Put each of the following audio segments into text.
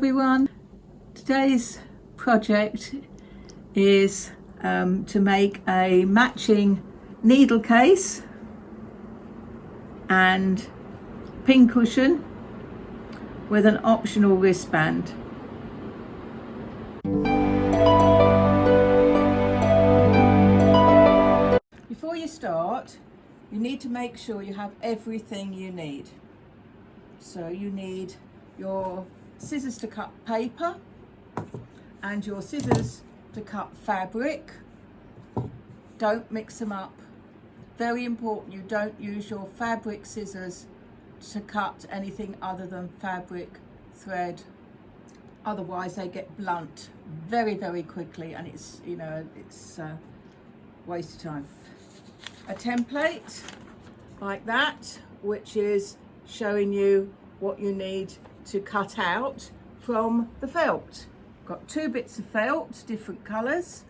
everyone. Today's project is to make a matching needle case and pin cushion with an optional wristband. Before you start, you need to make sure you have everything you need. So you need your scissors to cut paper and your scissors to cut fabric. Don't mix them up. Very important, you don't use your fabric scissors to cut anything other than fabric thread. Otherwise they get blunt very quickly, and it's waste of time. A template like that, which is showing you what you need to cut out from the felt. Got 2 bits of felt, different colours.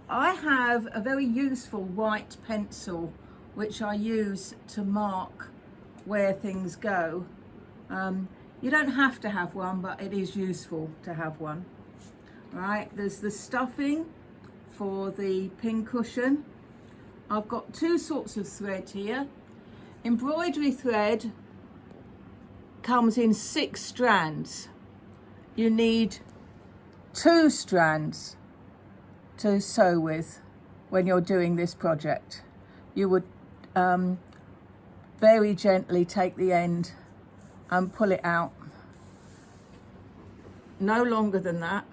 I have a very useful white pencil which I use to mark where things go. You don't have to have one, but it is useful to have one. Right, there's the stuffing for the pin cushion. I've got 2 sorts of thread here. Embroidery thread comes in 6 strands. You need 2 strands to sew with when you're doing this project. You would very gently take the end and pull it out. No longer than that.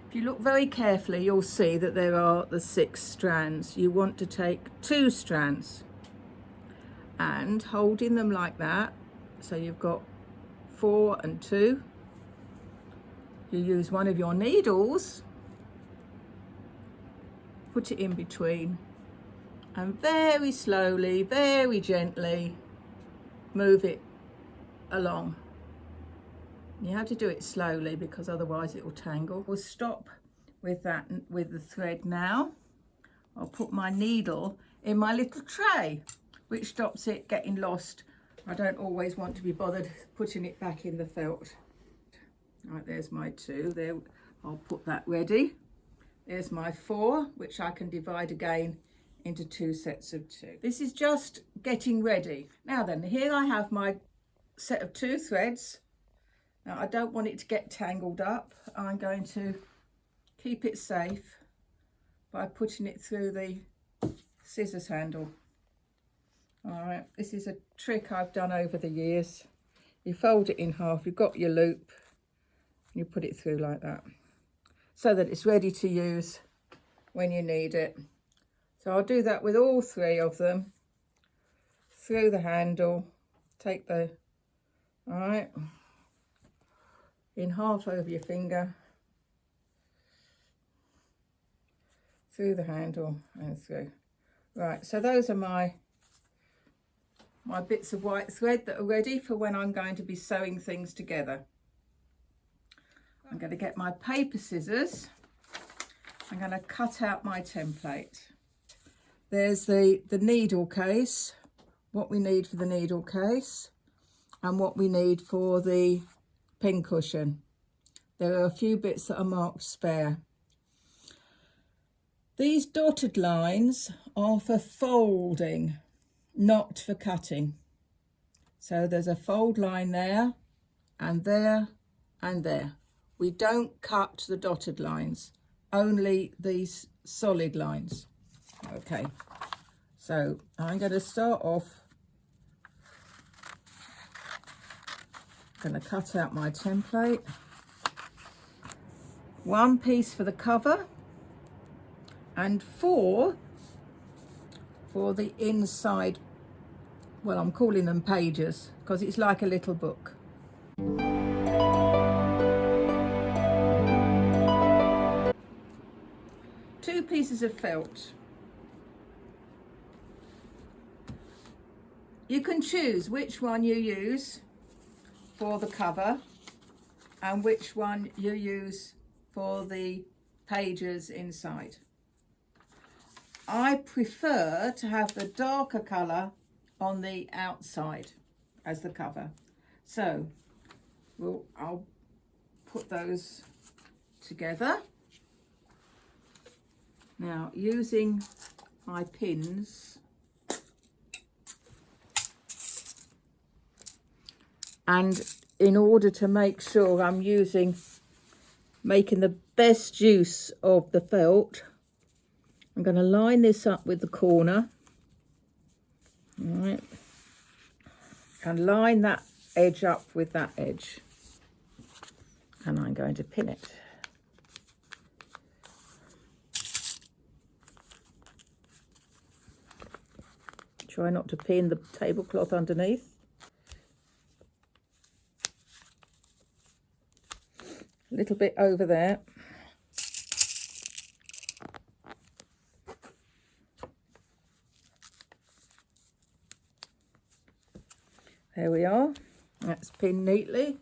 If you look very carefully, you'll see that there are the 6 strands. You want to take 2 strands and holding them like that, so you've got 4 and 2. You use one of your needles, put it in between, and very slowly, very gently move it along. You have to do it slowly because otherwise it will tangle. We'll stop with that, with the thread now. I'll put my needle in my little tray, which stops it getting lost. I don't always want to be bothered putting it back in the felt. Right, there's my 2 there. I'll put that ready. There's my 4, which I can divide again into 2 sets of 2. This is just getting ready. Now then, here I have my set of 2 threads. Now I don't want it to get tangled up. I'm going to keep it safe by putting it through the scissors handle. All right, this is a trick I've done over the years. You fold it in half, you've got your loop, you put it through like that so that it's ready to use when you need it. So I'll do that with all 3 of them. Through the handle, take the, all right, in half over your finger, through the handle and through. Right, so those are my bits of white thread that are ready for when I'm going to be sewing things together. I'm going to get my paper scissors. I'm going to cut out my template. There's the needle case, what we need for the needle case and what we need for the pin cushion. There are a few bits that are marked spare. These dotted lines are for folding, not for cutting. So there's a fold line there and there and there. We don't cut the dotted lines, only these solid lines. Okay, so I'm going to start off, I'm going to cut out my template. 1 piece for the cover and 4 for the inside. Well, I'm calling them pages because it's like a little book. 2 pieces of felt. You can choose which one you use for the cover and which one you use for the pages inside. I prefer to have the darker colour on the outside as the cover. So I'll put those together. Now, using my pins and in order to make sure I'm making the best use of the felt, I'm going to line this up with the corner. All right, and line that edge up with that edge, and I'm going to pin it. Try not to pin the tablecloth underneath. A little bit over there. There we are. That's pinned neatly.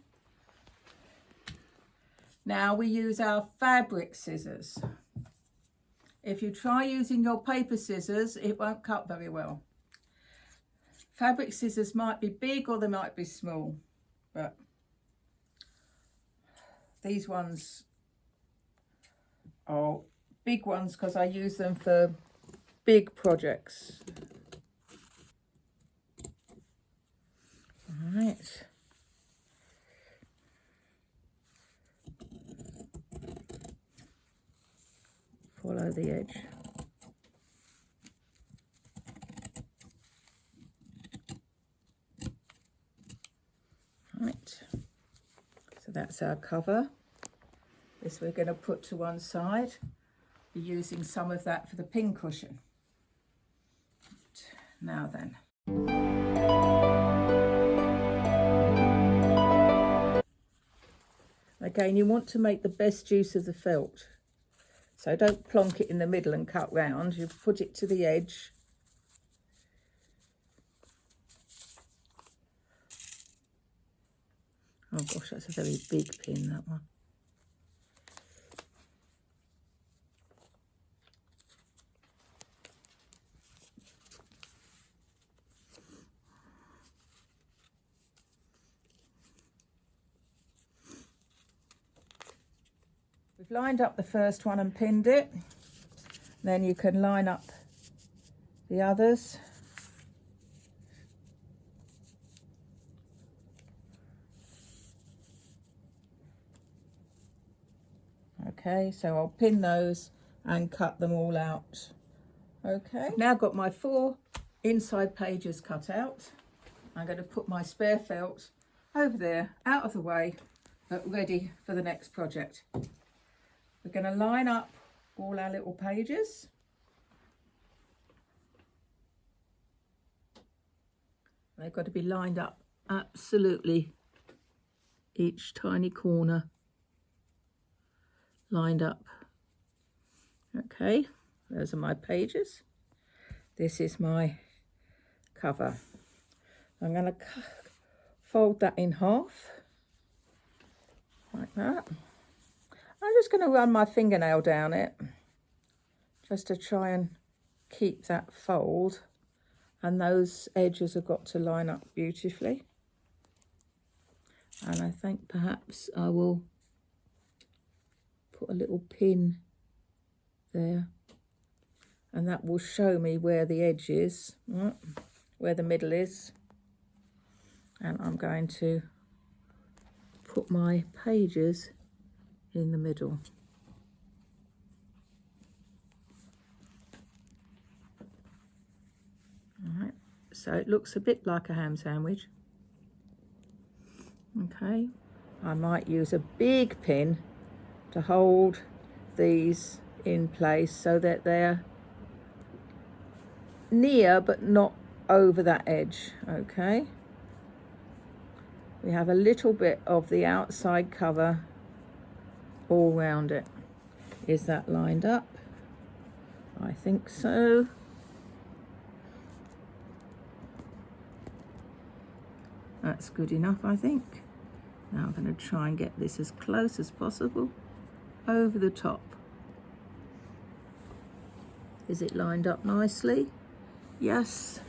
Now we use our fabric scissors. If you try using your paper scissors, it won't cut very well. Fabric scissors might be big or they might be small, but these ones are big ones because I use them for big projects. All right. Follow the edge. Right. So that's our cover. This we're going to put to one side. We're using some of that for the pin cushion. Now then. Again, you want to make the best use of the felt. So don't plonk it in the middle and cut round. You put it to the edge. Oh gosh, that's a very big pin, that one. We've lined up the first one and pinned it. Then you can line up the others. Okay, so I'll pin those and cut them all out. Okay, now I've got my 4 inside pages cut out. I'm going to put my spare felt over there, out of the way, but ready for the next project. We're going to line up all our little pages. They've got to be lined up absolutely, each tiny corner lined up. Okay, those are my pages. This is my cover. I'm going to fold that in half, like that. I'm just going to run my fingernail down it, just to try and keep that fold, and those edges have got to line up beautifully. And I think perhaps I will put a little pin there, and that will show me where the edge is, right, where the middle is. And I'm going to put my pages in the middle. All right, so it looks a bit like a ham sandwich. Okay, I might use a big pin to hold these in place so that they're near but not over that edge. Okay, we have a little bit of the outside cover all round it. Is that lined up? I think so. That's good enough, I think. Now I'm going to try and get this as close as possible over the top. Is it lined up nicely? Yes.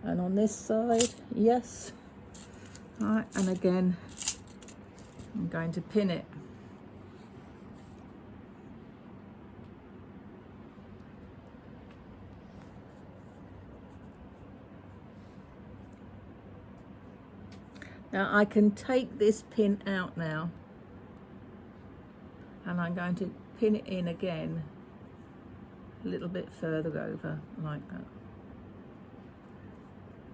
And on this side, yes. Right, and again, I'm going to pin it. Now I can take this pin out now, and I'm going to pin it in again a little bit further over, like that,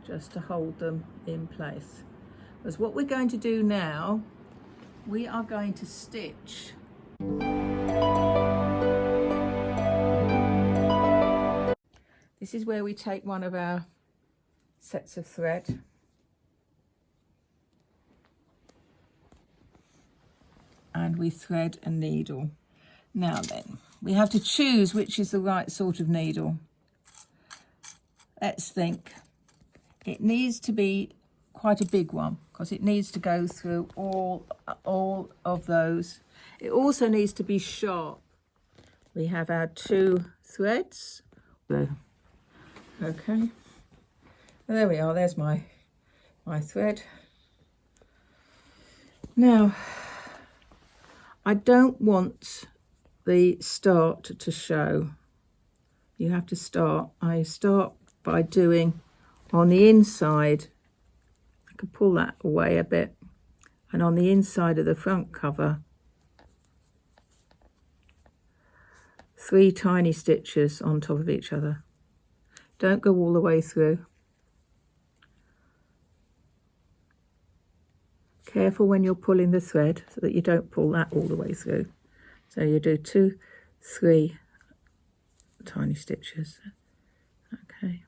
just to hold them in place. Because what we're going to do now, we are going to stitch this is where we take one of our sets of thread and we thread a needle. Now then, we have to choose which is the right sort of needle. Let's think. It needs to be quite a big one because it needs to go through all of those. It also needs to be sharp. We have our 2 threads. Okay, there we are. There's my thread. Now, I don't want the start to show. You have to start. I start by doing on the inside. I can pull that away a bit, and on the inside of the front cover, 3 tiny stitches on top of each other. Don't go all the way through. Careful when you're pulling the thread so that you don't pull that all the way through. So you do 2, 3 tiny stitches. Okay.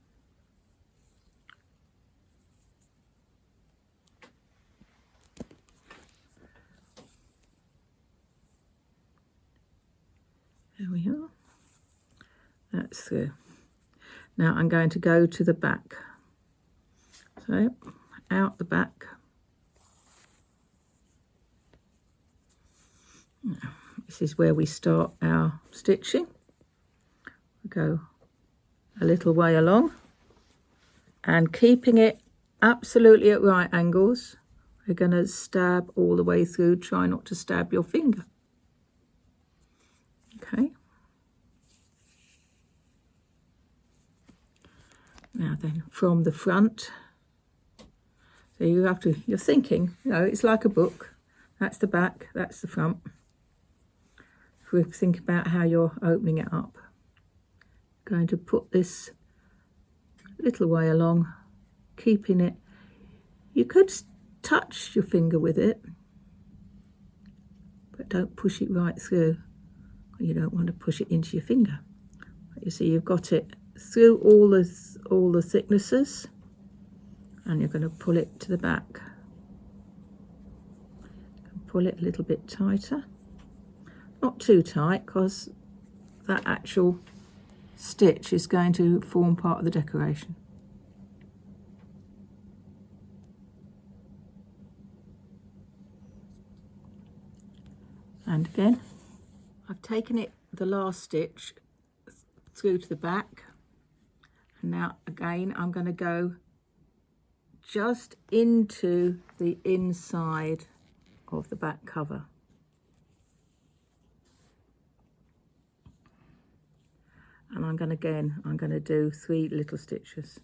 There we are. That's through. Now I'm going to go to the back. So out the back. Now, this is where we start our stitching. We go a little way along and keeping it absolutely at right angles. We're going to stab all the way through. Try not to stab your finger. Okay. Now then, from the front, so you're thinking, it's like a book. That's the back, that's the front. If we think about how you're opening it up, going to put this little way along, keeping it. You could touch your finger with it, but don't push it right through. You don't want to push it into your finger. But you see, you've got it through all the thicknesses, and you're going to pull it to the back. Pull it a little bit tighter, not too tight, because that actual stitch is going to form part of the decoration. And again, I've taken it the last stitch through to the back, and now again I'm going to go just into the inside of the back cover. And I'm going to do 3 little stitches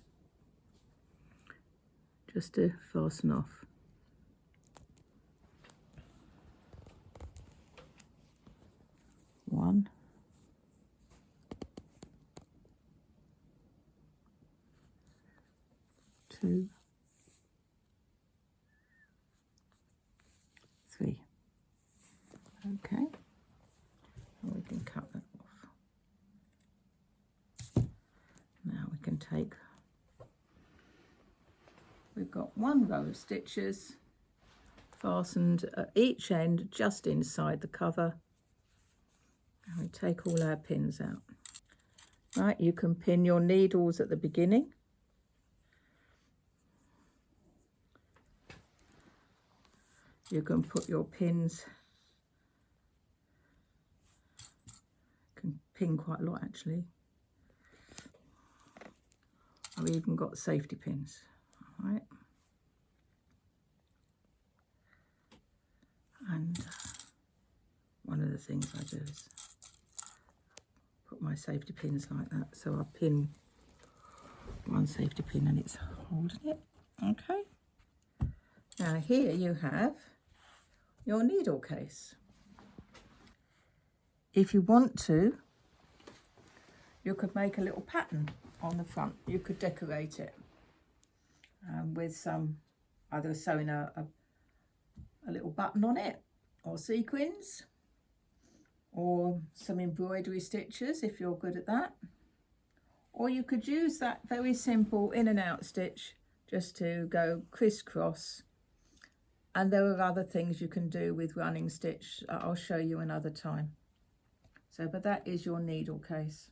just to fasten off. One, 2, 3. Okay, and we can cut that off. Now we can take, we've got 1 row of stitches fastened at each end just inside the cover, and we take all our pins out. Right, you can pin your needles at the beginning. You can put your pins, can pin quite a lot actually. I've even got safety pins. All right. And one of the things I do is put my safety pins like that. So I pin one safety pin and it's holding it. Okay. Now here you have your needle case. If you want to, you could make a little pattern on the front. You could decorate it with some, either sewing a little button on it, or sequins, or some embroidery stitches if you're good at that. Or you could use that very simple in and out stitch just to go crisscross. And there are other things you can do with running stitch. I'll show you another time. So, but that is your needle case.